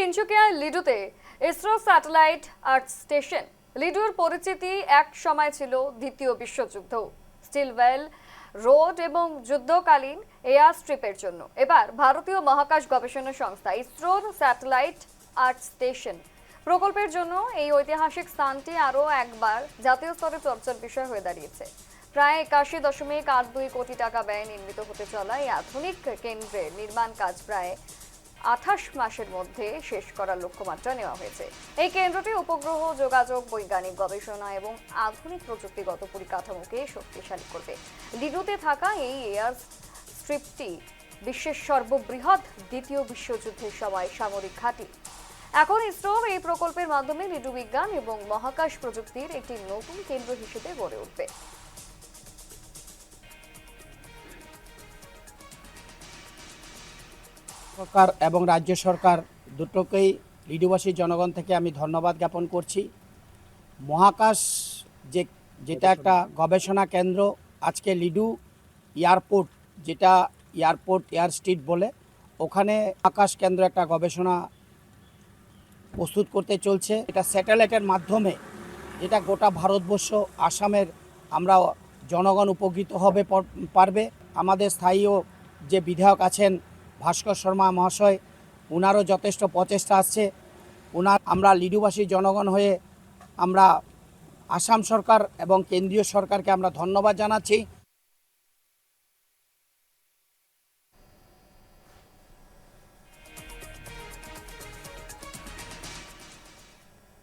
তিনসুকিয়ার লিডুতে ISRO satellite আর্থ station. লিডুর পরিচিতি এক সময় ছিল দ্বিতীয় বিশ্বযুদ্ধ, স্টিলওয়েল রোড এবং যুদ্ধকালীন এয়ার স্ট্রিপের জন্য। এবার ভারতীয় মহাকাশ গবেষণা সংস্থা ইসরোর স্যাটেলাইট আর্থ স্টেশন প্রকল্পের জন্য এই ঐতিহাসিক স্থানটি আরও একবার জাতীয় স্তরে চর্চার বিষয় হয়ে দাঁড়িয়েছে। প্রায় 81.82 কোটি টাকা ব্যয়ে নির্মিত হতে চলা এই আধুনিক কেন্দ্রের নির্মাণ কাজ প্রায় 28 মাসের মধ্যে শেষ করার লক্ষ্যমাত্রা নেওয়া হয়েছে। এই কেন্দ্রটি উপগ্রহ যোগাযোগ, বৈজ্ঞানিক গবেষণা এবং আধুনিক প্রযুক্তিগত পরিকাঠামোকে শক্তিশালী করবে। লিডুতে থাকা এই এয়ার স্ট্রিপটি বিশ্বের সর্ববৃহৎ দ্বিতীয় বিশ্বযুদ্ধের সময় সামরিক ঘাঁটি। এখন ইসরোর এই প্রকল্পের মাধ্যমে লিডু বিজ্ঞান এবং মহাকাশ প্রযুক্তির একটি নতুন কেন্দ্র হিসেবে গড়ে উঠবে। সরকার এবং রাজ্য সরকার দুটোকেই লিডুবাসী জনগণ থেকে আমি ধন্যবাদ জ্ঞাপন করছি। মহাকাশ যেটা একটা গবেষণা কেন্দ্র, আজকে লিডু এয়ারপোর্ট, যেটা এয়ার স্ট্রিট বলে, ওখানে মহাকাশ কেন্দ্র একটা গবেষণা প্রস্তুত করতে চলছে। এটা স্যাটেলাইটের মাধ্যমে, যেটা গোটা ভারতবর্ষ, আসামের আমরা জনগণ উপকৃত হবে পারবে। আমাদের স্থায়ী যে বিধায়ক আছেন ভাস্কর শর্মা মহাশয়, ওনারও যথেষ্ট প্রচেষ্টা আসছে। আমরা লিডুবাসী জনগণ হয়ে আমরা আসাম সরকার এবং কেন্দ্রীয় সরকারকে আমরা ধন্যবাদ জানাচ্ছি।